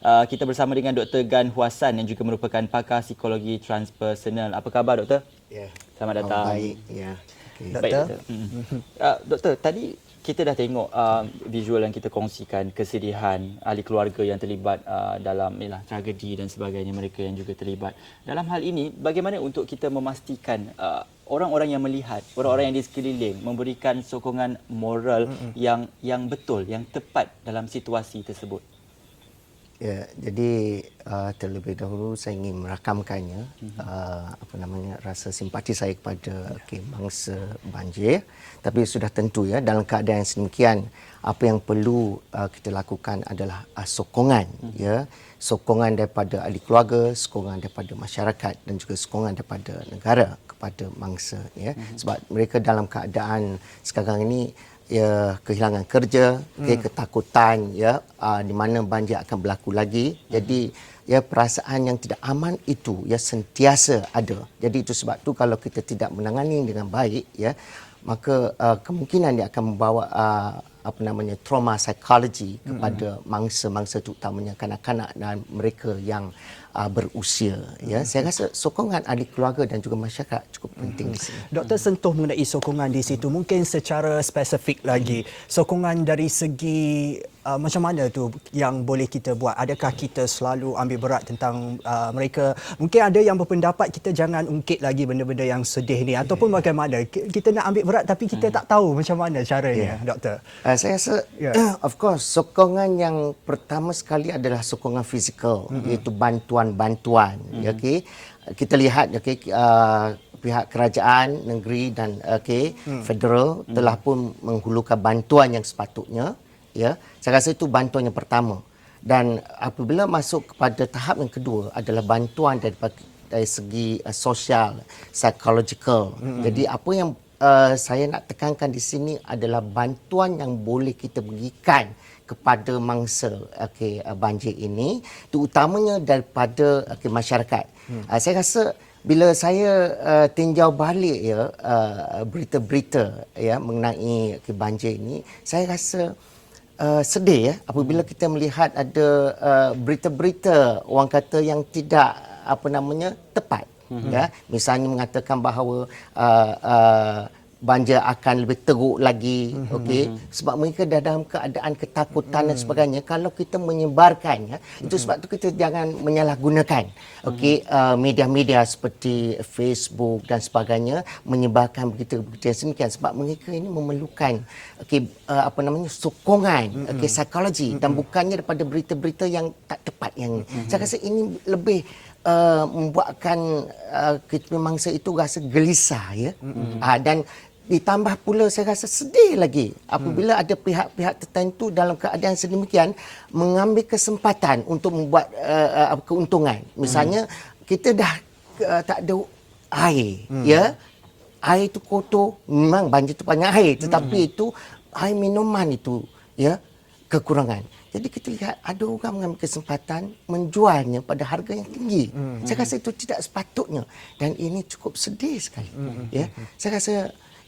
Kita bersama dengan Dr. Gan Huasan yang juga merupakan pakar psikologi transpersonal. Apa khabar, Doktor? Ya. Selamat datang. Baik, ya. Okay. Baik, Doktor. Doktor, tadi kita dah tengok visual yang kita kongsikan, kesedihan ahli keluarga yang terlibat dalam tragedi dan sebagainya, mereka yang juga terlibat. Dalam hal ini, bagaimana untuk kita memastikan orang-orang yang melihat, orang-orang yang di sekeliling memberikan sokongan moral yang betul, yang tepat dalam situasi tersebut? Ya, jadi terlebih dahulu saya ingin merakamkannya rasa simpati saya kepada mangsa banjir. Tapi sudah tentu ya, dalam keadaan yang sedemikian, apa yang perlu kita lakukan adalah sokongan, ya, sokongan daripada ahli keluarga, sokongan daripada masyarakat dan juga sokongan daripada negara kepada mangsa, ya. Sebab mereka dalam keadaan sekarang ini, ya, kehilangan kerja, ketakutan, ya, di mana banjir akan berlaku lagi. Jadi ya, perasaan yang tidak aman itu ya sentiasa ada. Jadi itu sebab tu kalau kita tidak menangani dengan baik, ya, maka kemungkinan dia akan membawa trauma psikologi kepada mangsa-mangsa, terutamanya kanak-kanak dan mereka yang berusia, ya. Saya rasa sokongan ahli keluarga dan juga masyarakat cukup penting di sini. Doktor sentuh mengenai sokongan di situ, mungkin secara spesifik lagi, sokongan dari segi macam mana tu yang boleh kita buat? Adakah kita selalu ambil berat tentang mereka? Mungkin ada yang berpendapat kita jangan ungkit lagi benda-benda yang sedih ni, ataupun bagaimana? Kita nak ambil berat tapi kita tak tahu macam mana caranya, Doktor. Saya rasa, of course, sokongan yang pertama sekali adalah sokongan fizikal, iaitu bantuan-bantuan. Okay? Kita lihat, pihak kerajaan negeri dan federal telah pun menghulurkan bantuan yang sepatutnya. Ya, saya rasa itu bantuan yang pertama. Dan apabila masuk kepada tahap yang kedua adalah bantuan dari segi sosial, psychological. Jadi apa yang saya nak tekankan di sini adalah bantuan yang boleh kita berikan kepada mangsa banjir ini, terutamanya daripada masyarakat. Saya rasa bila saya tinjau balik berita-berita mengenai banjir ini, saya rasa sedih apabila kita melihat ada berita-berita orang kata yang tidak tepat. Ya, misalnya mengatakan bahawa banjir akan lebih teruk lagi, sebab mereka dah dalam keadaan ketakutan dan sebagainya. Kalau kita menyebarkan, itu sebab tu kita jangan menyalahgunakan media-media seperti Facebook dan sebagainya menyebarkan berita-berita yang sedemikian, sebab mereka ini memerlukan sokongan psikologi dan bukannya daripada berita-berita yang tak tepat yang saya rasa ini lebih membuatkan mangsa itu rasa gelisah, ya. Dan ditambah pula saya rasa sedih lagi apabila ada pihak-pihak tertentu dalam keadaan sedemikian mengambil kesempatan untuk membuat keuntungan. Misalnya kita dah tak ada air, ya. Air itu kotor, memang banjir itu banyak air, tetapi itu air minuman itu, ya, kekurangan. Jadi kita lihat ada orang mengambil kesempatan menjualnya pada harga yang tinggi. Saya rasa itu tidak sepatutnya dan ini cukup sedih sekali. Ya, saya rasa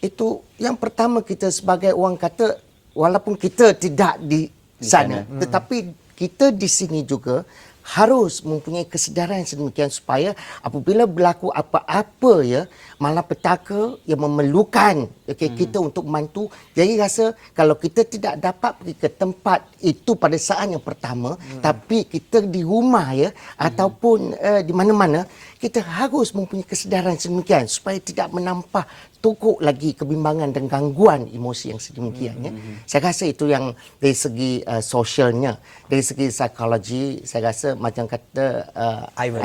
itu yang pertama, kita sebagai orang kata, walaupun kita tidak di sana, tetapi kita di sini juga harus mempunyai kesedaran sedemikian supaya apabila berlaku apa-apa, ya, malapetaka yang memerlukan kita untuk membantu. Jadi rasa kalau kita tidak dapat pergi ke tempat itu pada saat yang pertama, tapi kita di rumah, ya, ataupun di mana-mana, kita harus mempunyai kesedaran sedemikian supaya tidak menambah teruk lagi kebimbangan dan gangguan emosi yang sedemikian. Ya. Saya rasa itu yang dari segi sosialnya. Dari segi psikologi, saya rasa macam kata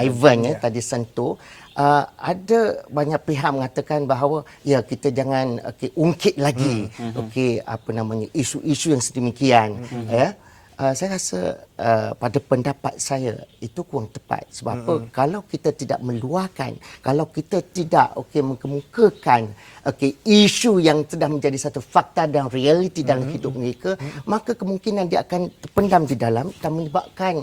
Ivan tadi sentuh, ada banyak pihak mengatakan bahawa ya kita jangan ungkit lagi isu-isu yang sedemikian. Ya. Saya rasa pada pendapat saya itu kurang tepat. Sebab apa? Kalau kita tidak meluahkan, kalau kita tidak mengemukakan isu yang sudah menjadi satu fakta dan realiti dalam hidup mereka, maka kemungkinan dia akan terpendam di dalam dan menyebabkan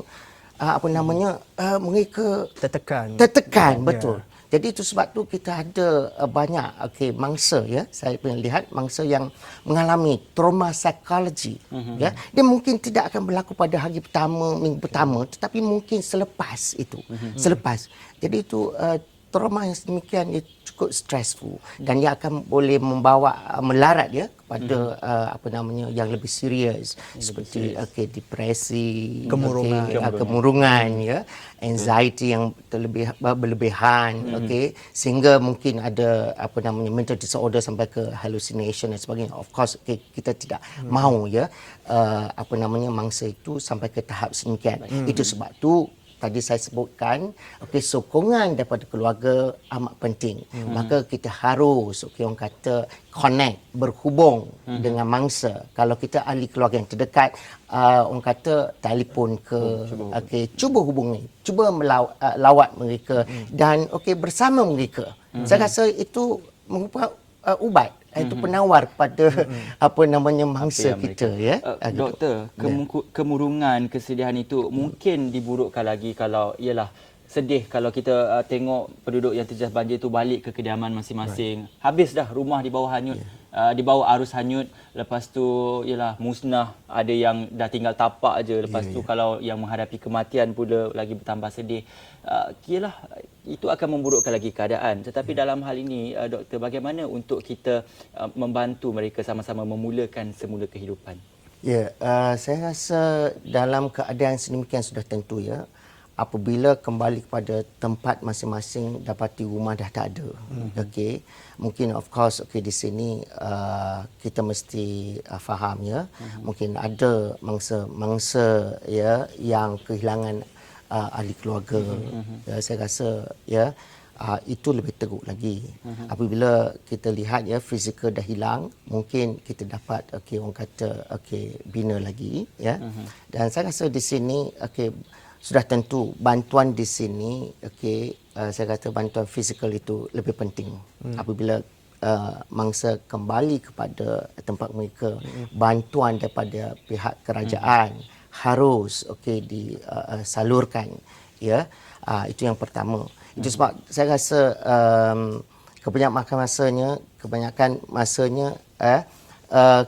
mereka tertekan, betul. Jadi itu sebab tu kita ada banyak mangsa ya, saya pernah lihat mangsa yang mengalami trauma psikologi ya. Dia mungkin tidak akan berlaku pada hari pertama, minggu pertama, tetapi mungkin selepas itu. Selepas. Jadi itu trauma yang sedemikian dia cukup stressful dan dia akan boleh membawa melarat ya kepada yang lebih serius seperti depresi, kemurungan ya, anxiety yang berlebihan, sehingga mungkin ada mental disorder sampai ke hallucination dan sebagainya. Of course kita tidak mahu ya mangsa itu sampai ke tahap sedemikian. Itu sebab tu tadi saya sebutkan, sokongan daripada keluarga amat penting. Maka kita harus, orang kata, connect, berhubung dengan mangsa. Kalau kita ahli keluarga yang terdekat, orang kata, telefon ke, cuba hubungi, cuba lawat mereka dan bersama mereka. Saya rasa itu merupakan ubat. Itu penawar kepada mangsa kita ya. Doktor, kemurungan, kesedihan itu mungkin diburukkan lagi kalau sedih kalau kita tengok penduduk yang terjejas banjir itu balik ke kediaman masing-masing. Habis dah rumah di bawah hanyut, di bawah arus hanyut, lepas tu musnah, ada yang dah tinggal tapak aja, lepas tu kalau yang menghadapi kematian pula lagi bertambah sedih. Itu akan memburukkan lagi keadaan. Tetapi dalam hal ini doktor, bagaimana untuk kita membantu mereka sama-sama memulakan semula kehidupan? Ya, saya rasa dalam keadaan sedemikian sudah tentu ya, apabila kembali kepada tempat masing-masing, dapati rumah dah tak ada. Mungkin of course di sini kita mesti faham ya, mungkin ada mangsa ya yang kehilangan ahli keluarga. Saya rasa ya itu lebih teruk lagi. Apabila kita lihat ya fizikal dah hilang, mungkin kita dapat orang kata bina lagi ya. Dan saya rasa di sini sudah tentu bantuan di sini saya kata bantuan fizikal itu lebih penting. Apabila mangsa kembali kepada tempat mereka, bantuan daripada pihak kerajaan harus disalurkan ya. Itu yang pertama. Itu sebab saya rasa kebanyakan masanya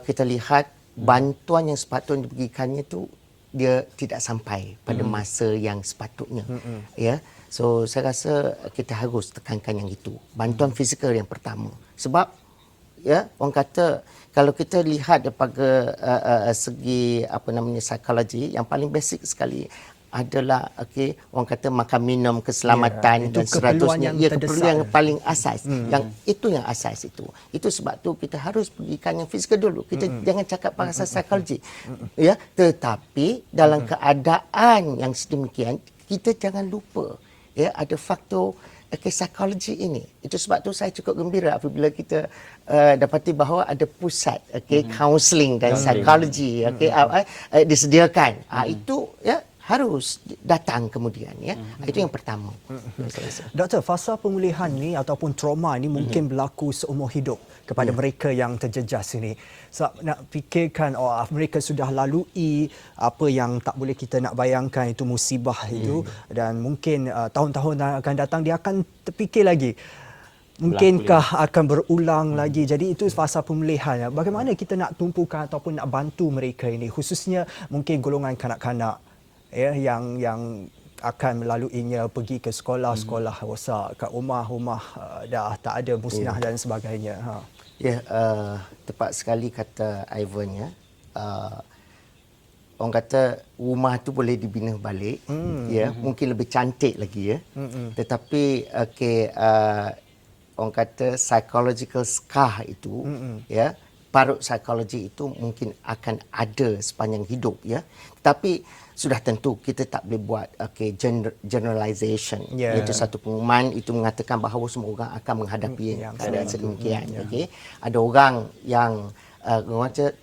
kita lihat bantuan yang sepatutnya diberikannya tu dia tidak sampai pada masa yang sepatutnya ya. So saya rasa kita harus tekankan yang itu, bantuan fizikal yang pertama. Sebab ya orang kata kalau kita lihat daripada segi psikologi, yang paling basic sekali adalah orang kata makan minum, keselamatan dan seterusnya. Keperluan yang paling asas. Yang itu yang asas itu. Itu sebab tu kita harus pergikan yang fizikal dulu. Kita jangan cakap pasal psikologi. Ya, tetapi dalam keadaan yang sedemikian kita jangan lupa ya ada faktor psikologi ini. Itu sebab tu saya cukup gembira apabila kita dapati bahawa ada pusat counselling dan psikologi disediakan. Itu ya harus datang kemudian ya. Itu yang pertama. Doktor, fasa pemulihan ni ataupun trauma ni mungkin berlaku seumur hidup kepada mereka yang terjejas ini. Sebab nak fikirkan mereka sudah lalui apa yang tak boleh kita nak bayangkan, itu musibah itu, dan mungkin tahun-tahun yang akan datang dia akan terfikir lagi mungkinkah akan berulang lagi. Jadi itu fasa pemulihan. Bagaimana kita nak tumpukan ataupun nak bantu mereka ini, khususnya mungkin golongan kanak-kanak ya yang akan melaluinya, pergi ke sekolah-sekolah rosak, kat rumah-rumah dah tak ada, musnah dan sebagainya. Ya, tepat sekali kata Ivan ya. Orang kata rumah tu boleh dibina balik ya, mungkin lebih cantik lagi ya. Tetapi orang kata psychological scar itu ya, parut psikologi itu mungkin akan ada sepanjang hidup ya. Tetapi sudah tentu kita tak boleh buat generalization. Itu satu pengumuman itu mengatakan bahawa semua orang akan menghadapi keadaan sedemikian. Ada orang yang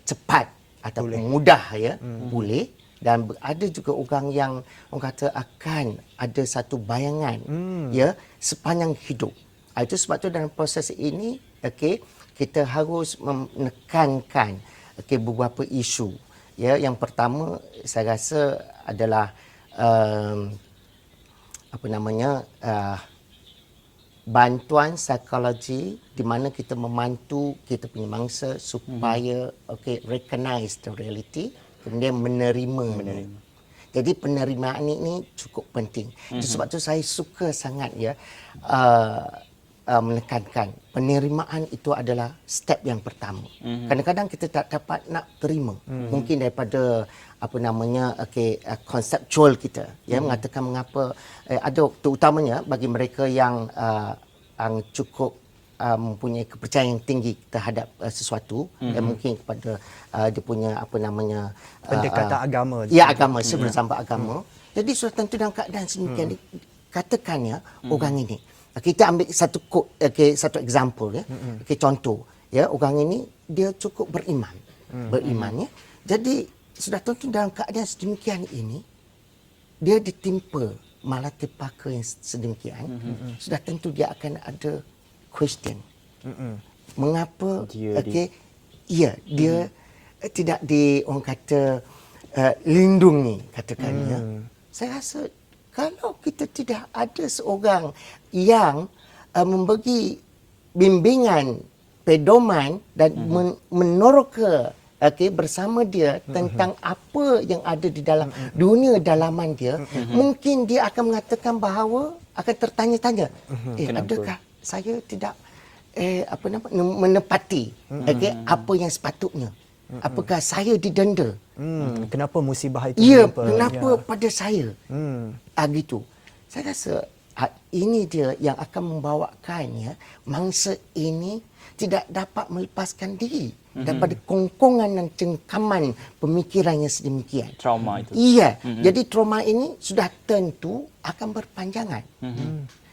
cepat ataupun mudah ya pulih, dan ada juga orang yang orang kata akan ada satu bayangan ya sepanjang hidup. Itu sebab tu dalam proses ini kita harus menekankan beberapa isu. Ya, yang pertama saya rasa adalah bantuan psikologi di mana kita membantu kita punya mangsa supaya recognize the reality, kemudian menerima. Jadi penerimaan ini cukup penting. Itu sebab tu saya suka sangat menekankan penerimaan itu adalah step yang pertama. Kadang-kadang kita tak dapat nak terima. Mungkin daripada konseptual kita mengatakan mengapa ada terutamanya bagi mereka yang cukup mempunyai kepercayaan yang tinggi terhadap sesuatu mungkin kepada dia punya pendekatan agama. Ya, agama, bersama agama. Jadi sudah tentu dalam keadaan sedemikian katakannya orang ini, kita ambil satu satu example contoh orang ini dia cukup beriman. Beriman Jadi sudah tentu dalam keadaan sedemikian ini dia ditimpa malapetaka yang sedemikian, sudah tentu dia akan ada question. Mengapa dia tidak orang kata lindungi katakannya. Saya rasa kalau kita tidak ada seorang yang memberi bimbingan, pedoman dan meneroka bersama dia tentang apa yang ada di dalam dunia dalaman dia, mungkin dia akan mengatakan bahawa akan tertanya-tanya, adakah saya tidak menepati apa yang sepatutnya? Apakah saya didenda? Kenapa musibah itu kenapa pada saya? Gitu. Saya rasa ini dia yang akan membawakan mangsa ini tidak dapat melepaskan diri daripada kongkongan dan cengkaman pemikiran yang sedemikian. Trauma itu. Jadi trauma ini sudah tentu akan berpanjangan.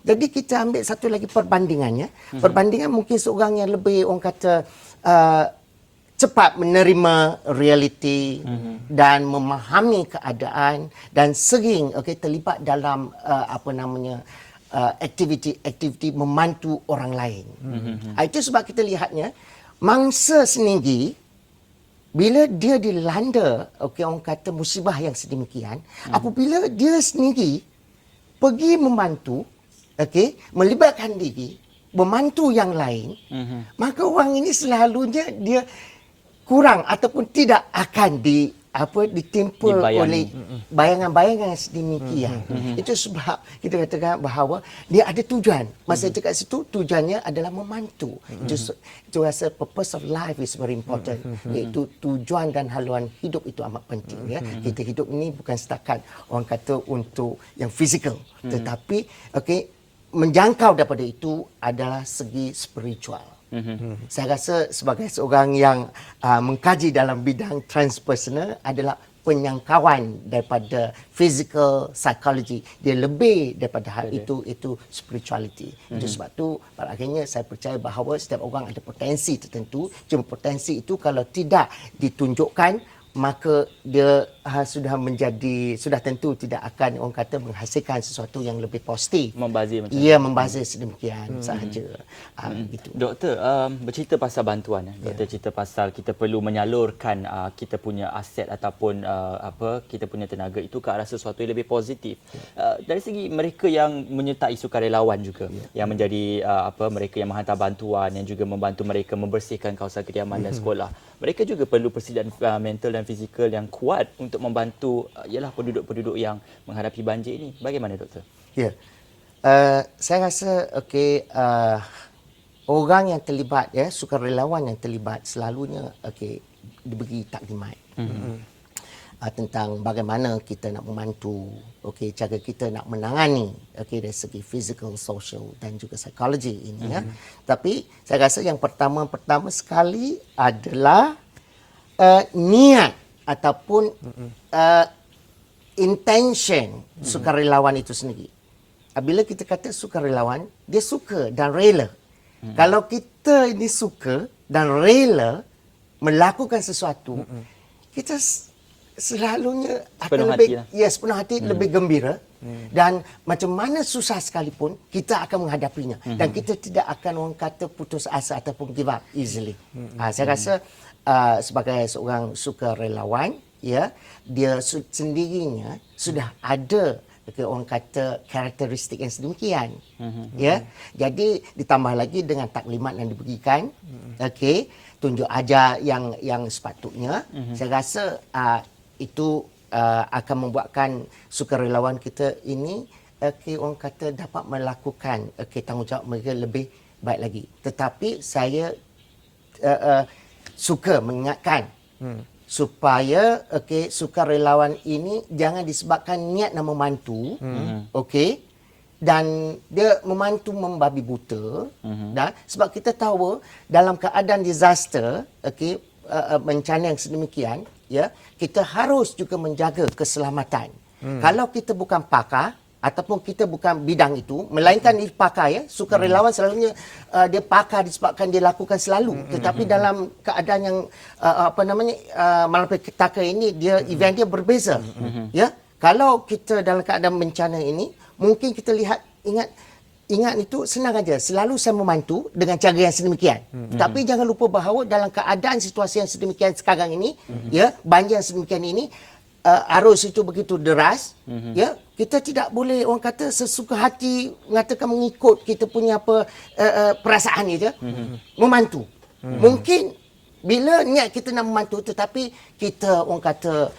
Jadi kita ambil satu lagi perbandingannya. Perbandingan mungkin seorang yang lebih orang kata cepat menerima realiti dan memahami keadaan dan sering terlibat dalam aktiviti membantu orang lain. Itu sebab kita lihatnya mangsa sendiri bila dia dilanda orang kata musibah yang sedemikian, apabila dia sendiri pergi membantu, melibatkan diri, membantu yang lain, maka orang ini selalunya dia kurang ataupun tidak akan ditimpa oleh bayangan-bayangan yang sedemikian. Itu sebab kita katakan bahawa dia ada tujuan. Masa dekat situ tujuannya adalah membantu. Itu rasa purpose of life is very important. Iaitu tujuan dan haluan hidup itu amat penting. Kita hidup ini bukan setakat orang kata untuk yang fizikal, tetapi menjangkau daripada itu adalah segi spiritual. Saya rasa sebagai seorang yang mengkaji dalam bidang transpersonal adalah penyangkauan daripada physical psychology. Dia lebih daripada hal itu spirituality. Itu sebab tu pada akhirnya saya percaya bahawa setiap orang ada potensi tertentu. Cuma potensi itu kalau tidak ditunjukkan, maka dia sudah tentu tidak akan orang kata menghasilkan sesuatu yang lebih positif. Membazir macam membazir sedemikian sahaja. Gitu. Doktor, bercerita pasal bantuan. Doktor cerita pasal kita perlu menyalurkan kita punya aset ataupun kita punya tenaga itu ke arah sesuatu yang lebih positif. Dari segi mereka yang menyertai sukarelawan juga, yang menjadi mereka yang menghantar bantuan, yang juga membantu mereka membersihkan kawasan kediaman dan sekolah. Mereka juga perlu persediaan mental dan fizikal yang kuat untuk membantu penduduk-penduduk yang menghadapi banjir ini. Bagaimana, doktor? Saya rasa orang yang terlibat, sukarelawan yang terlibat selalunya diberi taklimat tentang bagaimana kita nak membantu, cara kita nak menangani dari segi physical, social dan juga psikologi ini. Tapi saya rasa yang pertama sekali adalah niat ataupun intention sukarelawan itu sendiri. Bila kita kata sukarelawan, dia suka dan rela. Kalau kita ini suka dan rela melakukan sesuatu, kita selalunya akan sepenuh hati lebih gembira. Dan macam mana susah sekalipun, kita akan menghadapinya. Dan kita tidak akan orang kata putus asa ataupun give up easily. Saya rasa sebagai seorang sukarelawan, dia sendirinya sudah ada orang kata karakteristik yang sedemikian. Ya. Jadi ditambah lagi dengan taklimat yang diberikan, okey, tunjuk ajar yang sepatutnya. Saya rasa itu akan membuatkan sukarelawan kita ini orang kata dapat melakukan tanggungjawab mereka lebih baik lagi. Tetapi saya suka mengingatkan supaya sukarelawan ini jangan disebabkan niat nak membantu, dan dia membantu membabi buta, dan sebab kita tahu dalam keadaan disaster, bencana yang sedemikian, ya, kita harus juga menjaga keselamatan. Kalau kita bukan pakar ataupun kita bukan bidang itu, melainkan dia pakar, ya, sukarelawan selalunya dia pakar disebabkan dia lakukan selalu. Tetapi dalam keadaan yang malapetaka ini, event dia berbeza. Ya, kalau kita dalam keadaan bencana ini, mungkin kita ingat itu senang aja. Selalu saya membantu dengan cara yang sedemikian. Tapi jangan lupa bahawa dalam keadaan situasi yang sedemikian sekarang ini, ya, banjir yang sedemikian ini, arus itu begitu deras, ya, kita tidak boleh orang kata sesuka hati mengatakan mengikut kita punya perasaan itu, membantu. Mungkin bila niat kita nak membantu, tetapi kita orang kata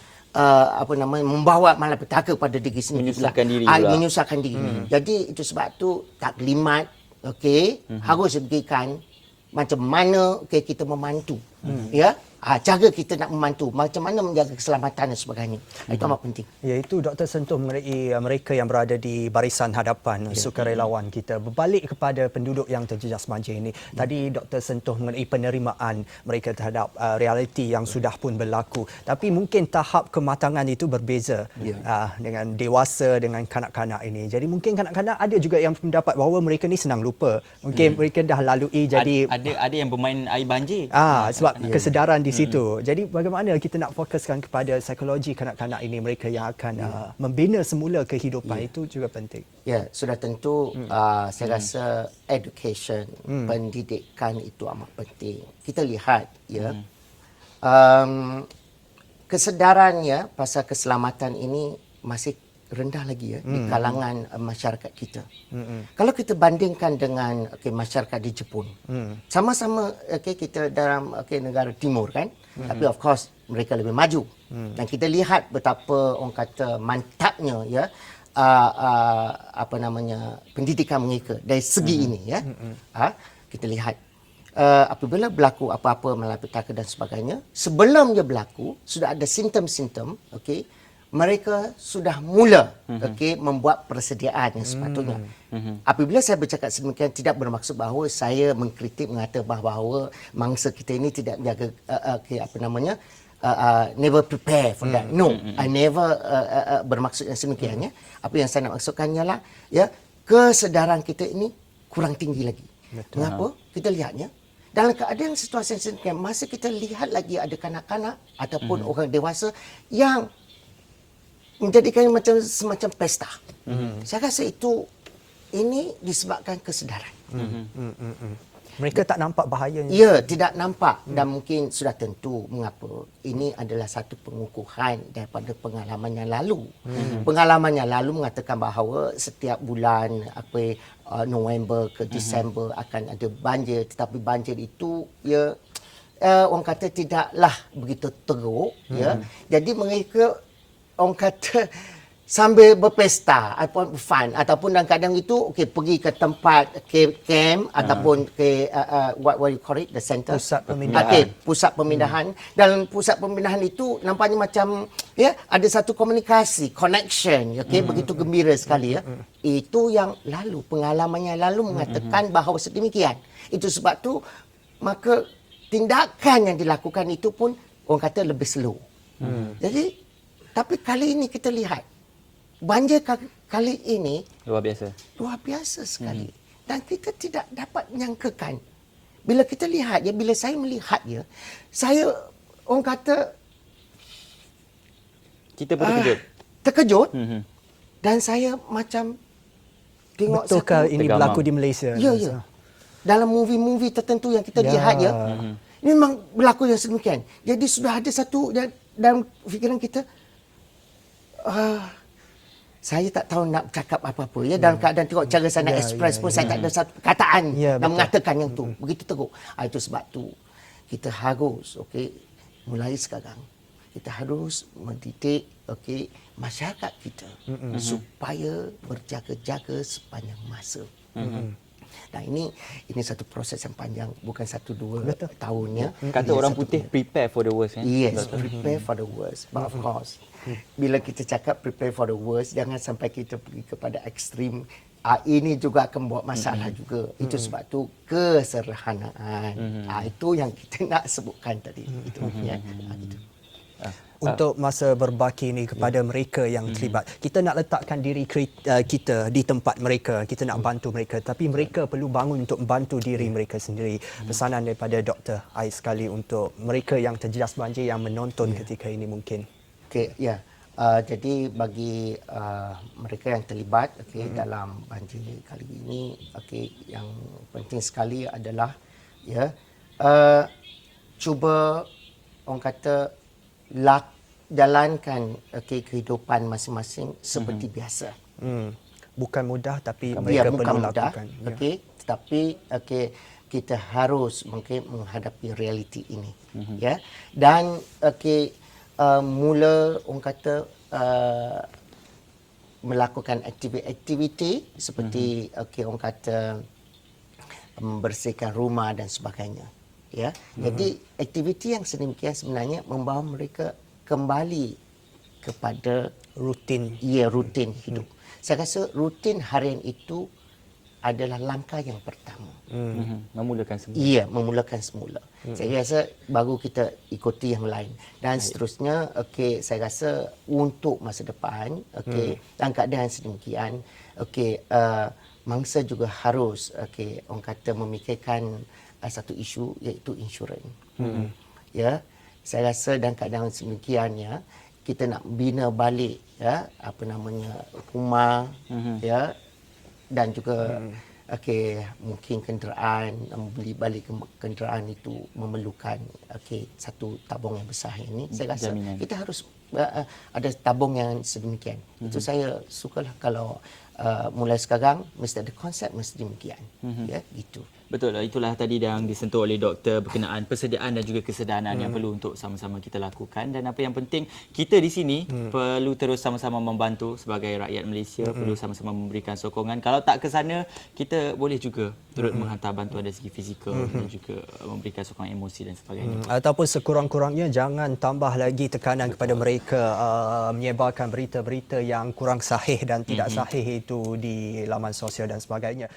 membawa malapetaka pada diri sendiri, menyusahkan diri pula. Menyusahkan diri. Jadi itu sebab tu taklimat harus diberikan macam mana kita membantu, ya, cara kita nak membantu, macam mana menjaga keselamatan dan sebagainya. Itu amat penting. Iaitu Dr. sentuh mengenai mereka yang berada di barisan hadapan, sukarelawan kita. Berbalik kepada penduduk yang terjejas banjir ini, tadi Dr. sentuh mengenai penerimaan mereka terhadap realiti yang sudah pun berlaku. Tapi mungkin tahap kematangan itu berbeza dengan dewasa, dengan kanak-kanak ini. Jadi mungkin kanak-kanak ada juga yang mendapat bahawa mereka ni senang lupa. Mungkin mereka dah lalui, jadi ada yang bermain air banjir. Sebab kesedaran di situ. Jadi bagaimana kita nak fokuskan kepada psikologi kanak-kanak ini, mereka yang akan membina semula kehidupan, itu juga penting. Ya, sudah tentu saya rasa education, pendidikan itu amat penting. Kita lihat, ya, kesedarannya pasal keselamatan ini masih rendah lagi, ya, di kalangan masyarakat kita. Kalau kita bandingkan dengan masyarakat di Jepun, sama-sama kita dalam penjara timur kan, tapi of course mereka lebih maju. Dan kita lihat betapa orang kata mantapnya, ya, pendidikan mereka dari segi ini, ya. Kita lihat apabila berlaku apa-apa malapetaka dan sebagainya, sebelum dia berlaku sudah ada simptom-simptom, mereka sudah mula membuat persediaan yang sepatutnya. Apabila saya bercakap sedemikian, tidak bermaksud bahawa saya mengkritik, mengatakan bahawa mangsa kita ini tidak menjaga never prepare for that. No, I never bermaksud yang sedemikian, ya. Apa yang saya nak maksudkan ialah, ya, kesedaran kita ini kurang tinggi lagi. Betul. Mengapa? Kita lihatnya dalam keadaan situasi yang sedemikian, masa kita lihat lagi ada kanak-kanak ataupun orang dewasa yang menjadikannya macam semacam pesta. Saya rasa ini disebabkan kesedaran. Mereka tak nampak bahayanya. Ya, tidak nampak, dan mungkin sudah tentu mengapa. Ini adalah satu pengukuhan daripada pengalaman yang lalu. Pengalaman yang lalu mengatakan bahawa setiap bulan November ke Disember akan ada banjir, tetapi banjir itu, ya, orang kata tidaklah begitu teruk, ya. Jadi mereka orang kata sambil berpesta ataupun fun, ataupun dalam keadaan itu pergi ke tempat camp ataupun ke what you call it, the center, pusat pemindahan. Pusat pemindahan. Dalam pusat pemindahan itu nampaknya macam, ya, ada satu komunikasi, connection, begitu gembira sekali, ya. Itu yang lalu, pengalaman yang lalu mengatakan bahawa sedemikian. Itu sebab tu maka tindakan yang dilakukan itu pun orang kata lebih slow. Jadi, tapi kali ini kita lihat banjir kali ini luar biasa sekali. Dan kita tidak dapat menyangkakan. Bila kita lihat, ya, bila saya melihat, ya, saya orang kata kita pun terkejut. Dan saya macam tengok betulkah ini berlaku di Malaysia? Ya, ya. Dalam movie-movie tertentu yang kita lihat, ya, ini memang berlaku yang sedemikian. Jadi sudah ada satu dalam fikiran kita, saya tak tahu nak cakap apa-apa ya, dalam keadaan tengok cara saya nak express pun saya tak ada satu perkataan nak mengatakan yang tu, begitu teruk. Itu sebab tu kita harus mulai sekarang kita harus mendidik masyarakat kita supaya berjaga-jaga sepanjang masa. Nah, ini satu proses yang panjang, bukan 1-2 tahun ya. Kata orang putih prepare for the worst kan. Yes, prepare for the worst. But of course, bila kita cakap prepare for the worst, jangan sampai kita pergi kepada ekstrim. Ini juga akan buat masalah juga. Itu sebab tu kesederhanaan. Itu yang kita nak sebutkan tadi. Itu ya. Gitu. Untuk masa berbaki ini kepada mereka yang terlibat, kita nak letakkan diri kita di tempat mereka, kita nak bantu mereka, tapi mereka perlu bangun untuk membantu diri mereka sendiri. Pesanan daripada Dr. Ais sekali untuk mereka yang terjejas banjir yang menonton ketika ini mungkin. Jadi bagi mereka yang terlibat dalam banjir kali ini, yang penting sekali adalah cuba orang kata jalankan kehidupan masing-masing seperti biasa. Bukan mudah tapi mereka perlu lakukan. Tetapi kita harus menghadapi realiti ini. Dan mula orang kata melakukan aktiviti seperti orang kata membersihkan rumah dan sebagainya. Jadi aktiviti yang sedemikian sebenarnya membawa mereka kembali kepada rutin hidup. Saya rasa rutin harian itu adalah langkah yang pertama. Memulakan semula. Memulakan semula. Saya rasa baru kita ikuti yang lain dan seterusnya. Saya rasa untuk masa depan, dalam keadaan sedemikian, mangsa juga harus orang kata memikirkan satu isu iaitu insurans. Saya rasa dalam keadaan sedemikiannya kita nak bina balik rumah dan juga mungkin kenderaan, membeli balik kenderaan itu memerlukan satu tabung yang besar ini. Saya rasa kita harus ada tabung yang sedemikian. Itu saya sukalah kalau mulai sekarang mesti ada konsep mesti demikian. Gitu. Betul, itulah tadi yang disentuh oleh doktor berkenaan persediaan dan juga kesedaran yang perlu untuk sama-sama kita lakukan. Dan apa yang penting, kita di sini perlu terus sama-sama membantu sebagai rakyat Malaysia, perlu sama-sama memberikan sokongan. Kalau tak ke sana, kita boleh juga turut menghantar bantuan dari segi fizikal dan juga memberikan sokongan emosi dan sebagainya. Ataupun sekurang-kurangnya jangan tambah lagi tekanan kepada mereka menyebarkan berita-berita yang kurang sahih dan tidak sahih itu di laman sosial dan sebagainya.